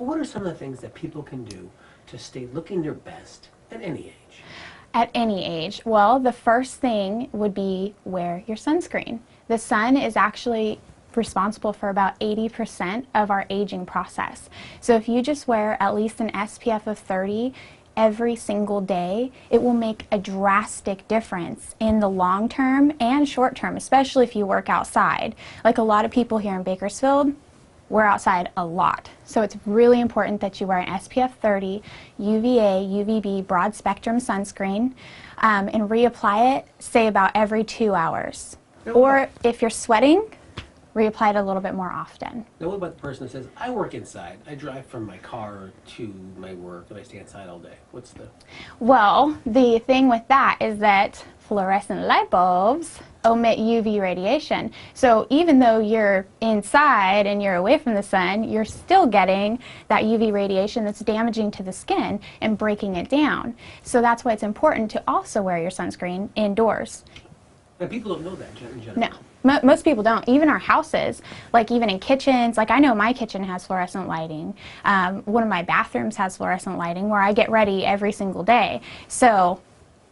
But what are some of the things that people can do to stay looking their best at any age? At any age? Well, the first thing would be wear your sunscreen. The sun is actually responsible for about 80% of our aging process. So if you just wear at least an SPF of 30 every single day, it will make a drastic difference in the long term and short term, especially if you work outside. Like a lot of people here in Bakersfield, we're outside a lot. So it's really important that you wear an SPF 30, UVA, UVB, broad spectrum sunscreen, and reapply it, say about every 2 hours. Or if you're sweating, reapply it a little bit more often. Now what about the person that says, I work inside, I drive from my car to my work and I stay inside all day? What's the... Well, the thing with that is that fluorescent light bulbs emit UV radiation. So even though you're inside and you're away from the sun, you're still getting that UV radiation that's damaging to the skin and breaking it down. So that's why it's important to also wear your sunscreen indoors. And people don't know that in general. No. Most people don't. Even our houses, like even in kitchens, like I know my kitchen has fluorescent lighting. One of my bathrooms has fluorescent lighting where I get ready every single day. So,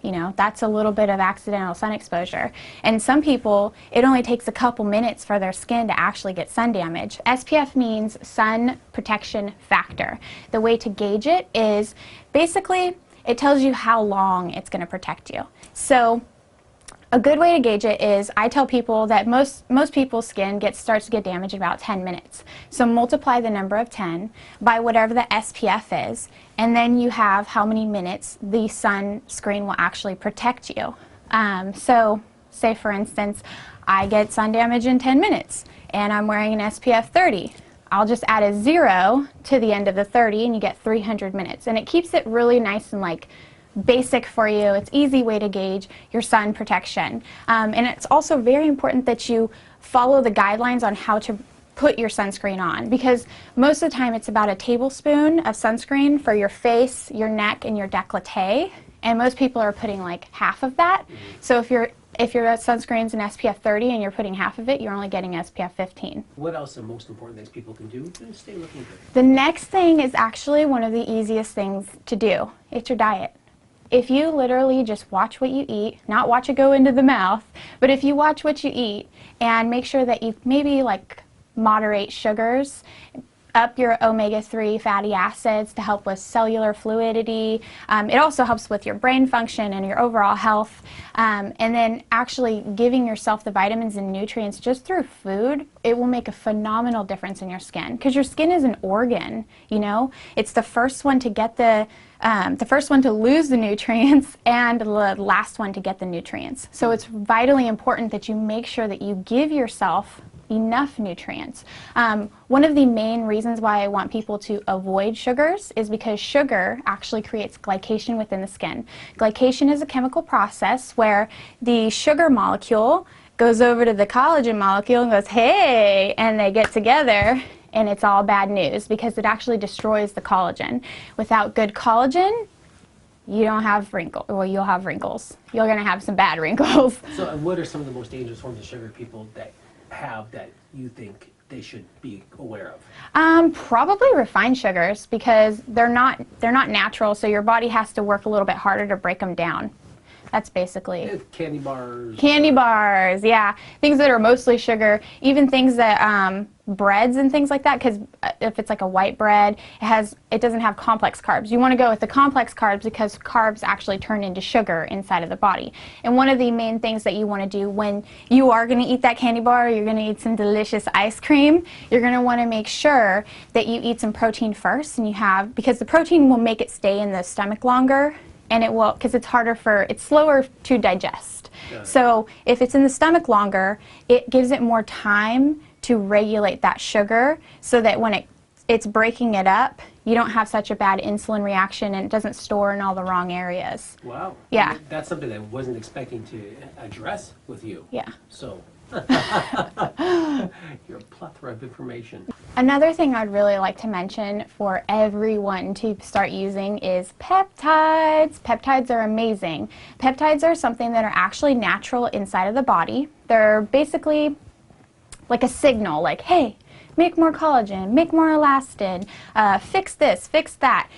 you know, that's a little bit of accidental sun exposure. And some people, it only takes a couple minutes for their skin to actually get sun damage. SPF means sun protection factor. The way to gauge it is basically it tells you how long it's going to protect you. So a good way to gauge it is I tell people that most people's skin starts to get damaged in about 10 minutes. So multiply the number of 10 by whatever the SPF is, and then you have how many minutes the sunscreen will actually protect you. So say for instance, I get sun damage in 10 minutes and I'm wearing an SPF 30. I'll just add a 0 to the end of the 30 and you get 300 minutes. And it keeps it really nice and like basic for you. It's easy way to gauge your sun protection. And it's also very important that you follow the guidelines on how to put your sunscreen on, because most of the time it's about a tablespoon of sunscreen for your face, your neck, and your décolleté, and most people are putting like half of that. So if your sunscreen's an SPF 30 and you're putting half of it, you're only getting SPF 15. What else are the most important things people can do to stay looking good? The next thing is actually one of the easiest things to do. It's your diet. If you literally just watch what you eat, not watch it go into the mouth, but if you watch what you eat and make sure that you maybe like moderate sugars, up your omega-3 fatty acids to help with cellular fluidity. It also helps with your brain function and your overall health. And then actually giving yourself the vitamins and nutrients just through food, it will make a phenomenal difference in your skin. Because your skin is an organ, you know? It's the first one to get the first one to lose the nutrients and the last one to get the nutrients. So it's vitally important that you make sure that you give yourself enough nutrients. One of the main reasons why I want people to avoid sugars is because sugar actually creates glycation within the skin. Glycation is a chemical process where the sugar molecule goes over to the collagen molecule and goes, hey, and they get together, and it's all bad news because it actually destroys the collagen. Without good collagen, you don't have wrinkles. Well, you'll have wrinkles. You're going to have some bad wrinkles. So what are some of the most dangerous forms of sugar people that have that you think they should be aware of? Probably refined sugars, because they're not natural, so your body has to work a little bit harder to break them down. That's basically candy bars. Candy bars, yeah. Things that are mostly sugar, even things that breads and things like that, because if it's like a white bread, it doesn't have complex carbs. You want to go with the complex carbs because carbs actually turn into sugar inside of the body. And one of the main things that you want to do when you are going to eat that candy bar, or you're going to eat some delicious ice cream, you're going to want to make sure that you eat some protein first, and because the protein will make it stay in the stomach longer, and it will, because it's slower to digest. So if it's in the stomach longer, it gives it more time to regulate that sugar, so that when it's breaking it up, you don't have such a bad insulin reaction and it doesn't store in all the wrong areas. Wow. Yeah. That's something that I wasn't expecting to address with you. Yeah. So, you're a plethora of information. Another thing I'd really like to mention for everyone to start using is peptides. Peptides are amazing. Peptides are something that are actually natural inside of the body. They're basically like a signal, like, hey, make more collagen, make more elastin, fix this, fix that.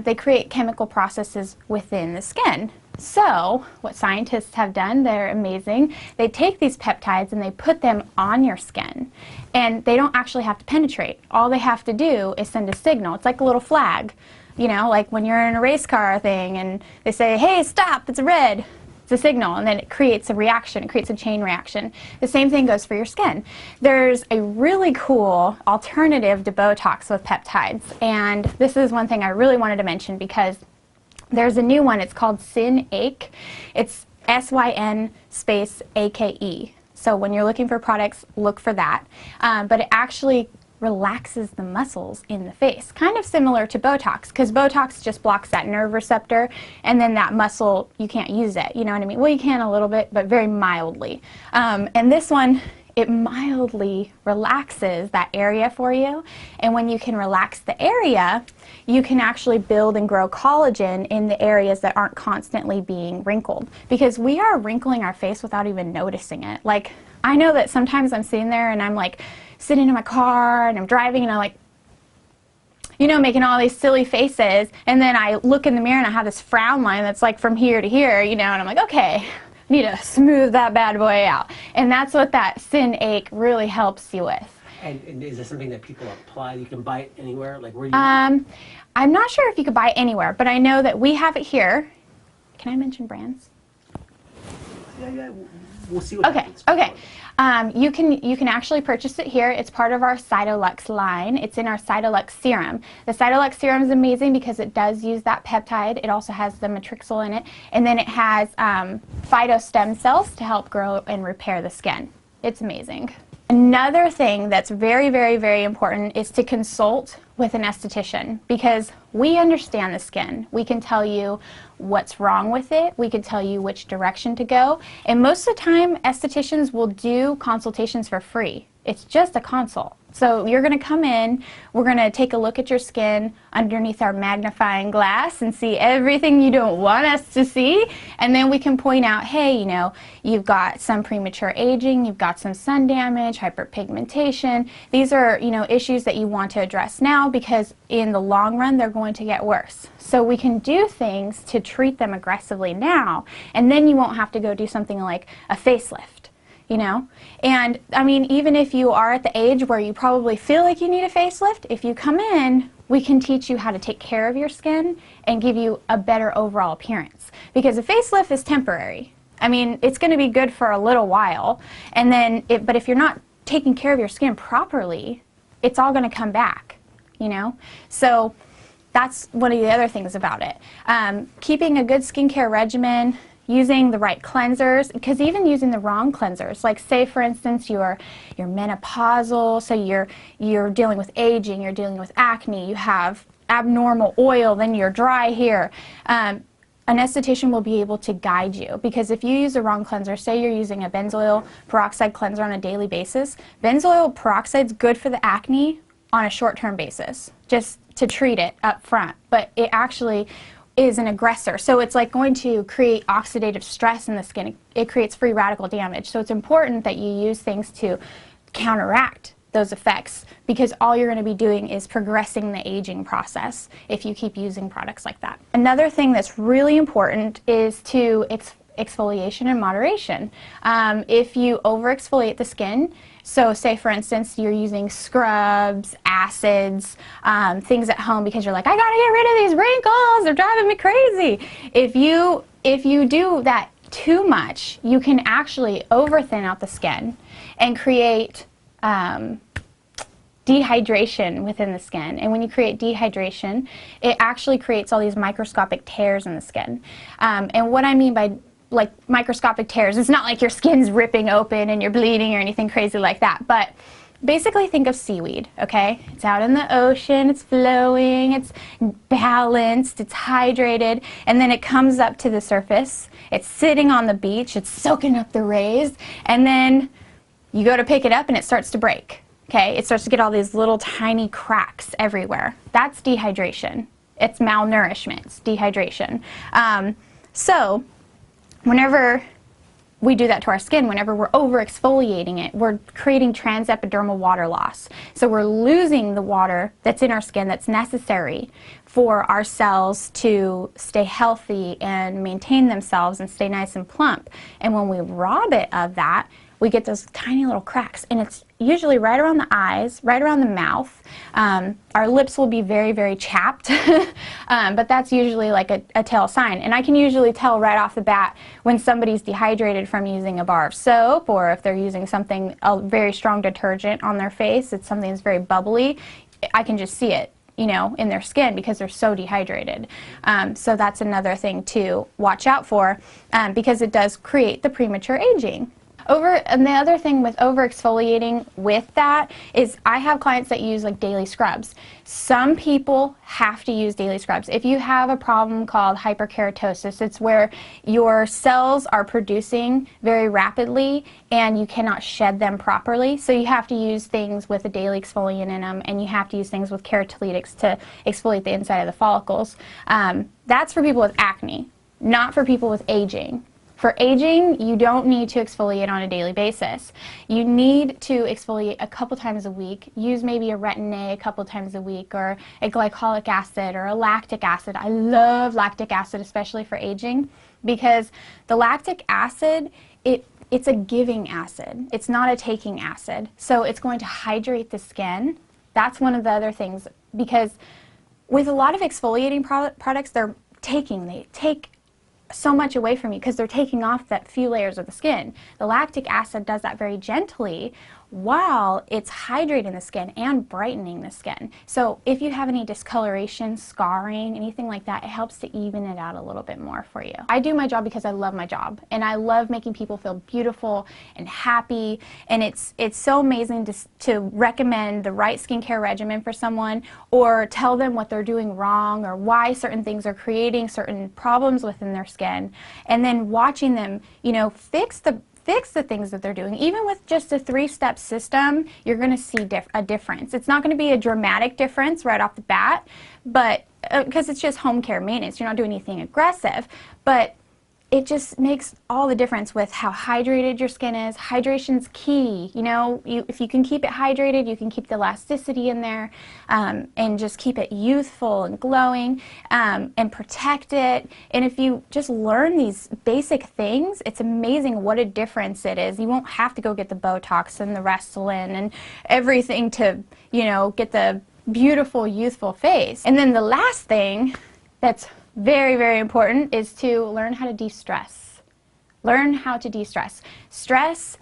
They create chemical processes within the skin. So what scientists have done, they're amazing, they take these peptides and they put them on your skin, and they don't actually have to penetrate. All they have to do is send a signal. It's like a little flag, you know, like when you're in a race car thing and they say, hey, stop, it's red. It's a signal, and then it creates a reaction. It creates a chain reaction. The same thing goes for your skin. There's a really cool alternative to Botox with peptides, and this is one thing I really wanted to mention because there's a new one. It's called Syn-Ake. It's S-Y-N space A-K-E. So when you're looking for products, look for that. But it actually relaxes the muscles in the face, kind of similar to Botox, because Botox just blocks that nerve receptor, and then that muscle, you can't use it, you know what I mean? Well, you can a little bit, but very mildly. And this one, it mildly relaxes that area for you, and when you can relax the area, you can actually build and grow collagen in the areas that aren't constantly being wrinkled, because we are wrinkling our face without even noticing it. Like, I know that sometimes I'm sitting there and I'm like sitting in my car and I'm driving and I'm like, you know, making all these silly faces, and then I look in the mirror and I have this frown line that's like from here to here, you know, and I'm like, okay, I need to smooth that bad boy out. And that's what that Syn-Ake really helps you with. And is this something that people apply? You can buy it anywhere? Like, where do you I'm not sure if you could buy it anywhere, but I know that we have it here. Can I mention brands? Yeah, we'll see what happens. Okay. You can actually purchase it here. It's part of our Cytolux line. It's in our Cytolux serum. The Cytolux serum is amazing because it does use that peptide. It also has the matrixyl in it, and then it has phytostem cells to help grow and repair the skin. It's amazing. Another thing that's very, very, very important is to consult with an esthetician, because we understand the skin. We can tell you what's wrong with it. We can tell you which direction to go. And most of the time, estheticians will do consultations for free. It's just a consult. So you're going to come in, we're going to take a look at your skin underneath our magnifying glass and see everything you don't want us to see, and then we can point out, hey, you know, you've got some premature aging, you've got some sun damage, hyperpigmentation. These are, you know, issues that you want to address now, because in the long run they're going to get worse. So we can do things to treat them aggressively now, and then you won't have to go do something like a facelift. You know, and I mean, even if you are at the age where you probably feel like you need a facelift, if you come in, we can teach you how to take care of your skin and give you a better overall appearance. Because a facelift is temporary. I mean, it's going to be good for a little while, and then, but if you're not taking care of your skin properly, it's all going to come back, you know? So that's one of the other things about it. Keeping a good skincare regimen, using the right cleansers, because even using the wrong cleansers, like say for instance you're menopausal, so you're dealing with aging, you're dealing with acne, you have abnormal oil, then you're dry here, an esthetician will be able to guide you, because if you use the wrong cleanser, say you're using a benzoyl peroxide cleanser on a daily basis, benzoyl peroxide is good for the acne on a short-term basis, just to treat it up front, but it actually is an aggressor. So it's like going to create oxidative stress in the skin. It creates free radical damage. So it's important that you use things to counteract those effects, because all you're going to be doing is progressing the aging process if you keep using products like that. Another thing that's really important is to exfoliation and moderation. If you over exfoliate the skin, so say for instance you're using scrubs, acids, things at home because you're like, I gotta get rid of these wrinkles, they're driving me crazy. If you do that too much, you can actually over thin out the skin and create dehydration within the skin. And when you create dehydration, it actually creates all these microscopic tears in the skin. And what I mean by like microscopic tears, it's not like your skin's ripping open and you're bleeding or anything crazy like that, but basically think of seaweed, okay? It's out in the ocean, it's flowing, it's balanced, it's hydrated, and then it comes up to the surface, it's sitting on the beach, it's soaking up the rays, and then you go to pick it up and it starts to break, okay? It starts to get all these little tiny cracks everywhere. That's dehydration. It's malnourishment, it's dehydration. So whenever we do that to our skin whenever we're over exfoliating it. We're creating transepidermal water loss. So we're losing the water that's in our skin that's necessary for our cells to stay healthy and maintain themselves and stay nice and plump. And when we rob it of that, we get those tiny little cracks, and it's usually right around the eyes, right around the mouth. Our lips will be very, very chapped, but that's usually like a tell sign. And I can usually tell right off the bat when somebody's dehydrated from using a bar of soap, or if they're using something, a very strong detergent on their face, it's something that's very bubbly, I can just see it, you know, in their skin because they're so dehydrated. So that's another thing to watch out for, because it does create the premature aging. And the other thing with over exfoliating with that is I have clients that use like daily scrubs. Some people have to use daily scrubs. If you have a problem called hyperkeratosis, it's where your cells are producing very rapidly and you cannot shed them properly. So you have to use things with a daily exfoliant in them, and you have to use things with keratolytics to exfoliate the inside of the follicles. That's for people with acne, not for people with aging. For aging, you don't need to exfoliate on a daily basis. You need to exfoliate a couple times a week. Use maybe a retin-A a couple times a week, or a glycolic acid or a lactic acid. I love lactic acid, especially for aging, because the lactic acid, it's a giving acid. It's not a taking acid. So it's going to hydrate the skin. That's one of the other things, because with a lot of exfoliating products, they take so much away from you because they're taking off that few layers of the skin. The lactic acid does that very gently while it's hydrating the skin and brightening the skin. So if you have any discoloration, scarring, anything like that, it helps to even it out a little bit more for you. I do my job because I love my job, and I love making people feel beautiful and happy, and it's so amazing to recommend the right skincare regimen for someone, or tell them what they're doing wrong or why certain things are creating certain problems within their skin, and then watching them, you know, fix the things that they're doing. Even with just a 3-step system, you're going to see a difference. It's not going to be a dramatic difference right off the bat, but because it's just home care maintenance, you're not doing anything aggressive, but it just makes all the difference with how hydrated your skin is. Hydration's key. You know, if you can keep it hydrated, you can keep the elasticity in there, and just keep it youthful and glowing, and protect it. And if you just learn these basic things, it's amazing what a difference it is. You won't have to go get the Botox and the Restylane and everything to, you know, get the beautiful, youthful face. And then the last thing that's very, very important is to learn how to de-stress. Learn how to de-stress. Stress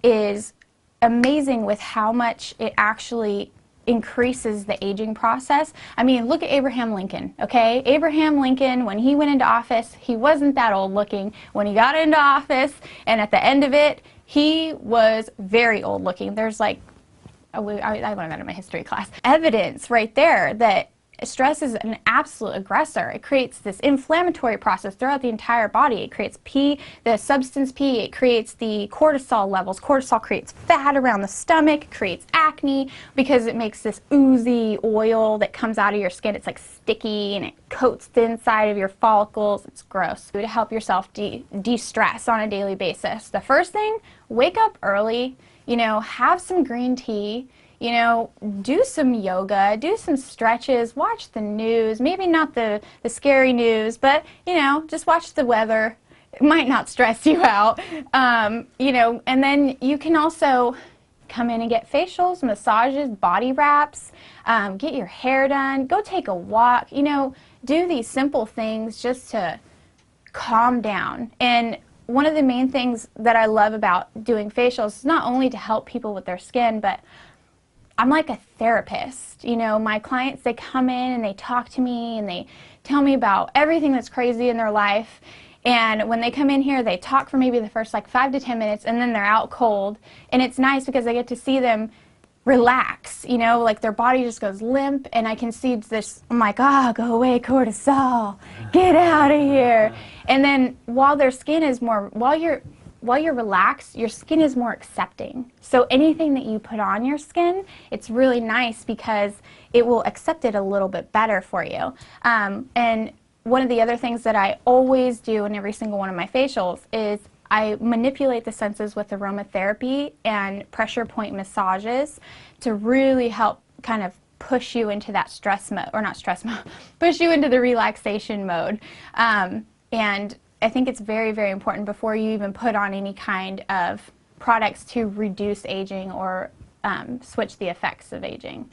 is amazing with how much it actually increases the aging process. I mean, look at Abraham Lincoln, okay? Abraham Lincoln, when he went into office, he wasn't that old looking. When he got into office, and at the end of it, he was very old looking. There's like, I learned that in my history class, evidence right there that stress is an absolute aggressor. It creates this inflammatory process throughout the entire body. It creates the substance P. It creates the cortisol levels. Cortisol creates fat around the stomach, creates acne because it makes this oozy oil that comes out of your skin. It's like sticky and it coats the inside of your follicles. It's gross. To help yourself de-stress on a daily basis, the first thing, wake up early, you know, have some green tea, you know, do some yoga, do some stretches, watch the news, maybe not the scary news, but, you know, just watch the weather. It might not stress you out, you know, and then you can also come in and get facials, massages, body wraps, get your hair done, go take a walk, you know, do these simple things just to calm down. And one of the main things that I love about doing facials is not only to help people with their skin, but I'm like a therapist. You know, my clients, they come in and they talk to me and they tell me about everything that's crazy in their life. And when they come in here, they talk for maybe the first like 5 to 10 minutes, and then they're out cold. And it's nice because I get to see them relax, you know, like their body just goes limp, and I can see this, I'm like, go away, cortisol, get out of here. And then while their skin is more, while you're relaxed, your skin is more accepting. So anything that you put on your skin, it's really nice because it will accept it a little bit better for you. And one of the other things that I always do in every single one of my facials is I manipulate the senses with aromatherapy and pressure point massages to really help kind of push you into that stress mode, or not stress mode, push you into the relaxation mode. And I think it's very, very important before you even put on any kind of products to reduce aging or switch the effects of aging.